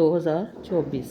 2024۔